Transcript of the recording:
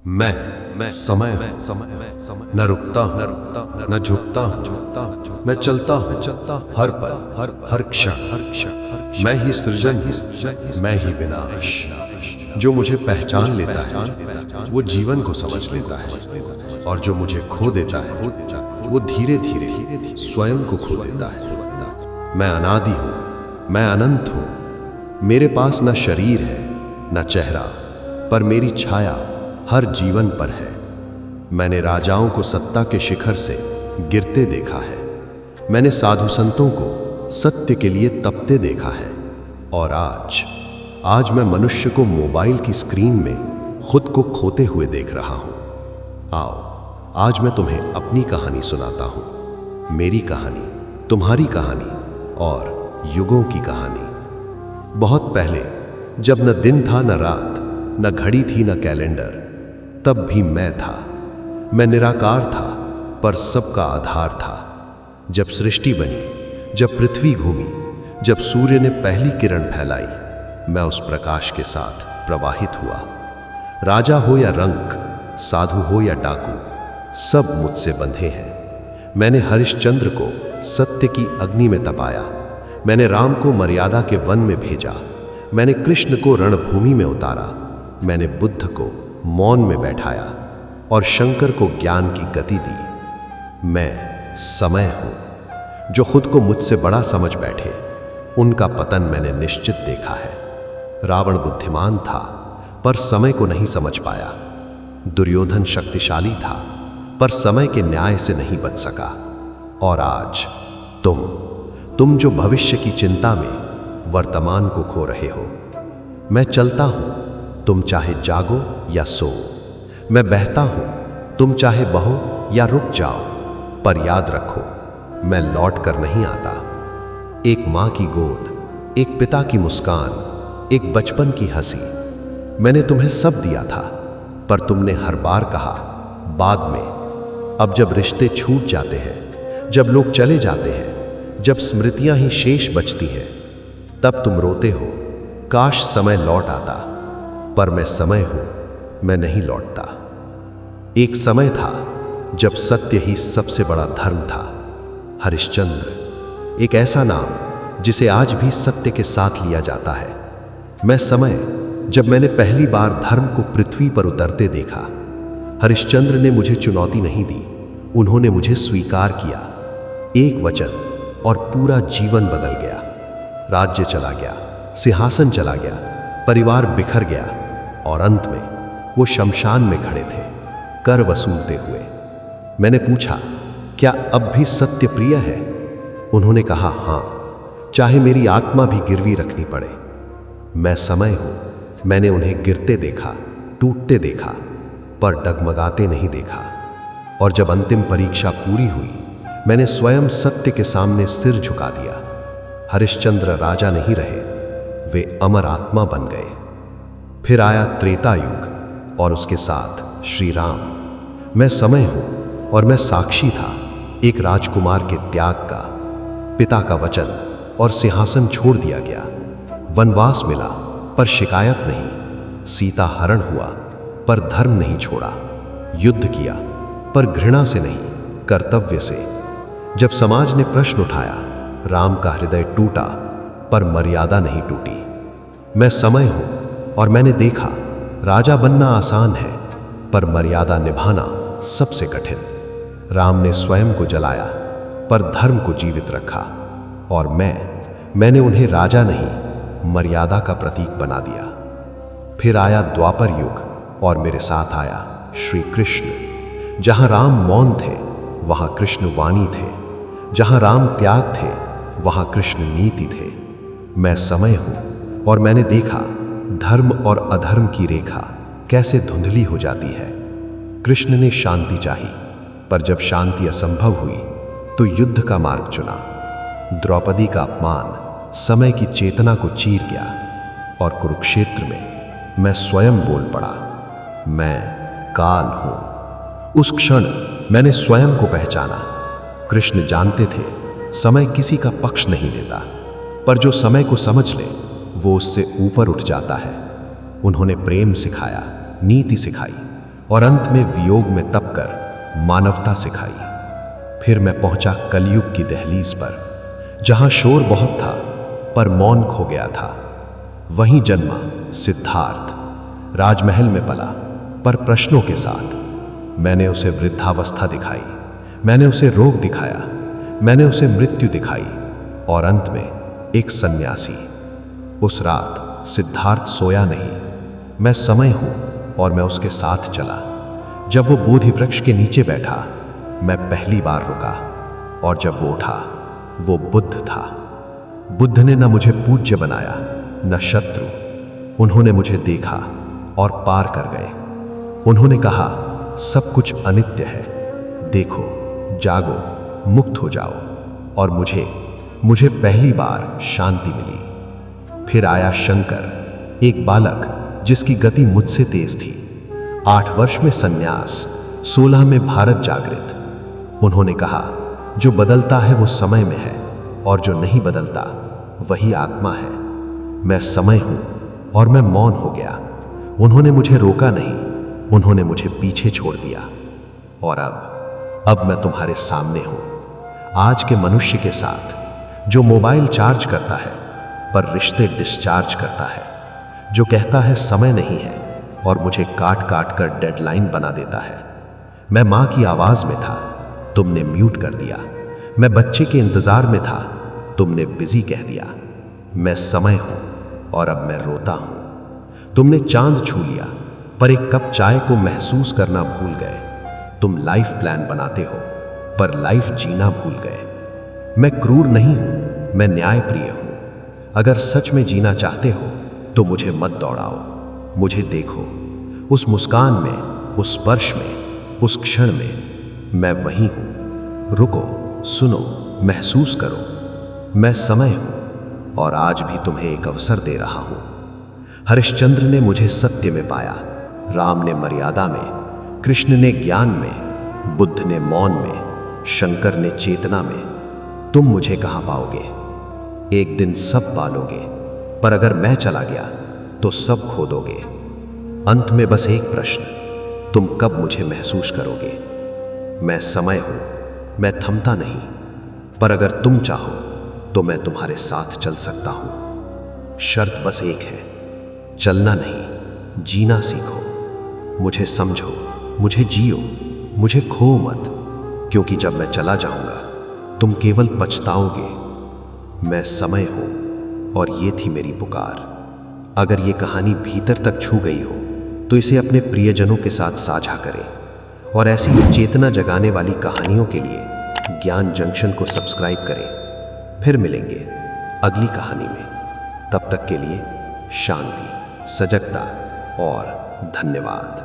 मैं समय न रुकता हूँ न झुकता हूँ, मैं चलता हूँ हर पल हर क्षण। मैं ही सृजन मैं ही विनाश। जो मुझे पहचान लेता है वो जीवन को समझ लेता है, और जो मुझे खो देता है वो धीरे धीरे स्वयं को खो देता है। मैं अनादि हूँ, मैं अनंत हूँ। मेरे पास न शरीर है न चेहरा, पर मेरी छाया हर जीवन पर है। मैंने राजाओं को सत्ता के शिखर से गिरते देखा है। मैंने साधु संतों को सत्य के लिए तपते देखा है। और आज मैं मनुष्य को मोबाइल की स्क्रीन में खुद को खोते हुए देख रहा हूं। आओ, आज मैं तुम्हें अपनी कहानी सुनाता हूं। मेरी कहानी, तुम्हारी कहानी और युगों की कहानी। बहुत पहले, जब न दिन था न रात, न घड़ी थी न कैलेंडर, तब भी मैं था। मैं निराकार था, पर सबका आधार था। जब सृष्टि बनी, जब पृथ्वी घूमी, जब सूर्य ने पहली किरण फैलाई, मैं उस प्रकाश के साथ प्रवाहित हुआ। राजा हो या रंक, साधु हो या डाकू, सब मुझसे बंधे हैं। मैंने हरिश्चंद्र को सत्य की अग्नि में तपाया। मैंने राम को मर्यादा के वन में भेजा। मैंने कृष्ण को रणभूमि में उतारा। मैंने बुद्ध को मौन में बैठाया और शंकर को ज्ञान की गति दी। मैं समय हूं। जो खुद को मुझसे बड़ा समझ बैठे, उनका पतन मैंने निश्चित देखा है। रावण बुद्धिमान था, पर समय को नहीं समझ पाया। दुर्योधन शक्तिशाली था, पर समय के न्याय से नहीं बच सका। और आज तुम जो भविष्य की चिंता में वर्तमान को खो रहे हो। मैं चलता हूं, तुम चाहे जागो या सो। मैं बहता हूं, तुम चाहे बहो या रुक जाओ। पर याद रखो, मैं लौट कर नहीं आता। एक मां की गोद, एक पिता की मुस्कान, एक बचपन की हंसी। मैंने तुम्हें सब दिया था, पर तुमने हर बार कहा बाद में। अब जब रिश्ते छूट जाते हैं, जब लोग चले जाते हैं, जब स्मृतियां ही शेष बचती हैं, तब तुम रोते हो, काश समय लौट आता। पर मैं समय हूं, मैं नहीं लौटता। एक समय था जब सत्य ही सबसे बड़ा धर्म था। हरिश्चंद्र, एक ऐसा नाम जिसे आज भी सत्य के साथ लिया जाता है। मैं समय, जब मैंने पहली बार धर्म को पृथ्वी पर उतरते देखा। हरिश्चंद्र ने मुझे चुनौती नहीं दी, उन्होंने मुझे स्वीकार किया। एक वचन और पूरा जीवन बदल गया। राज्य चला गया, सिंहासन चला गया, परिवार बिखर गया, और अंत में वो शमशान में खड़े थे, कर वसूलते हुए। मैंने पूछा, क्या अब भी सत्य प्रिय है? उन्होंने कहा, हां, चाहे मेरी आत्मा भी गिरवी रखनी पड़े। मैं समय हूं। मैंने उन्हें गिरते देखा, टूटते देखा, पर डगमगाते नहीं देखा। और जब अंतिम परीक्षा पूरी हुई, मैंने स्वयं सत्य के सामने सिर झुका दिया। हरिश्चंद्र राजा नहीं रहे, वे अमर आत्मा बन गए। फिर आया त्रेता युग, और उसके साथ श्री राम। मैं समय हूं, और मैं साक्षी था एक राजकुमार के त्याग का। पिता का वचन और सिंहासन छोड़ दिया गया। वनवास मिला, पर शिकायत नहीं। सीता हरण हुआ, पर धर्म नहीं छोड़ा। युद्ध किया, पर घृणा से नहीं, कर्तव्य से। जब समाज ने प्रश्न उठाया, राम का हृदय टूटा, पर मर्यादा नहीं टूटी। मैं समय हूं, और मैंने देखा, राजा बनना आसान है, पर मर्यादा निभाना सबसे कठिन। राम ने स्वयं को जलाया, पर धर्म को जीवित रखा। और मैंने उन्हें राजा नहीं, मर्यादा का प्रतीक बना दिया। फिर आया द्वापर युग, और मेरे साथ आया श्री कृष्ण। जहां राम मौन थे, वहां कृष्ण वाणी थे। जहां राम त्याग थे, वहां कृष्ण नीति थे। मैं समय हूं, और मैंने देखा धर्म और अधर्म की रेखा कैसे धुंधली हो जाती है। कृष्ण ने शांति चाही, पर जब शांति असंभव हुई तो युद्ध का मार्ग चुना। द्रौपदी का अपमान समय की चेतना को चीर गया, और कुरुक्षेत्र में मैं स्वयं बोल पड़ा, मैं काल हूं। उस क्षण मैंने स्वयं को पहचाना। कृष्ण जानते थे समय किसी का पक्ष नहीं लेता, पर जो समय को समझ ले वो उससे ऊपर उठ जाता है। उन्होंने प्रेम सिखाया, नीति सिखाई, और अंत में वियोग में तप कर मानवता सिखाई। फिर मैं पहुंचा कलयुग की दहलीज पर, जहां शोर बहुत था पर मौन खो गया था। वहीं जन्मा सिद्धार्थ, राजमहल में पला पर प्रश्नों के साथ। मैंने उसे वृद्धावस्था दिखाई, मैंने उसे रोग दिखाया, मैंने उसे मृत्यु दिखाई और अंत में एक सन्यासी। उस रात सिद्धार्थ सोया नहीं। मैं समय हूं और मैं उसके साथ चला। जब वो बोधि वृक्ष के नीचे बैठा, मैं पहली बार रुका और जब वो उठा, वो बुद्ध था। बुद्ध ने न मुझे पूज्य बनाया न शत्रु। उन्होंने मुझे देखा और पार कर गए। उन्होंने कहा, सब कुछ अनित्य है, देखो, जागो, मुक्त हो जाओ। और मुझे पहली बार शांति मिली। फिर आया शंकर, एक बालक जिसकी गति मुझसे तेज थी। 8 वर्ष में सन्यास, 16 में भारत जागृत। उन्होंने कहा, जो बदलता है वो समय में है और जो नहीं बदलता वही आत्मा है। मैं समय हूं और मैं मौन हो गया। उन्होंने मुझे रोका नहीं, उन्होंने मुझे पीछे छोड़ दिया। और अब मैं तुम्हारे सामने हूं, आज के मनुष्य के साथ, जो मोबाइल चार्ज करता है पर रिश्ते डिस्चार्ज करता है, जो कहता है समय नहीं है और मुझे काट काट कर डेडलाइन बना देता है। मैं मां की आवाज में था, तुमने म्यूट कर दिया। मैं बच्चे के इंतजार में था, तुमने बिजी कह दिया। मैं समय हूं और अब मैं रोता हूं। तुमने चांद छू लिया पर एक कप चाय को महसूस करना भूल गए। तुम लाइफ प्लान बनाते हो पर लाइफ जीना भूल गए। मैं क्रूर नहीं हूं, मैं न्यायप्रिय हूं। अगर सच में जीना चाहते हो तो मुझे मत दौड़ाओ, मुझे देखो। उस मुस्कान में, उस स्पर्श में, उस क्षण में मैं वही हूं। रुको, सुनो, महसूस करो। मैं समय हूं और आज भी तुम्हें एक अवसर दे रहा हूं। हरिश्चंद्र ने मुझे सत्य में पाया, राम ने मर्यादा में, कृष्ण ने ज्ञान में, बुद्ध ने मौन में, शंकर ने चेतना में। तुम मुझे कहां पाओगे? एक दिन सब पालोगे, पर अगर मैं चला गया तो सब खो दोगे। अंत में बस एक प्रश्न, तुम कब मुझे महसूस करोगे? मैं समय हूं, मैं थमता नहीं, पर अगर तुम चाहो तो मैं तुम्हारे साथ चल सकता हूं। शर्त बस एक है, चलना नहीं, जीना सीखो। मुझे समझो, मुझे जियो, मुझे खो मत, क्योंकि जब मैं चला जाऊंगा तुम केवल पछताओगे। मैं समय हूं और ये थी मेरी पुकार। अगर ये कहानी भीतर तक छू गई हो तो इसे अपने प्रियजनों के साथ साझा करें और ऐसी ही चेतना जगाने वाली कहानियों के लिए ज्ञान जंक्शन को सब्सक्राइब करें। फिर मिलेंगे अगली कहानी में। तब तक के लिए शांति, सजगता और धन्यवाद।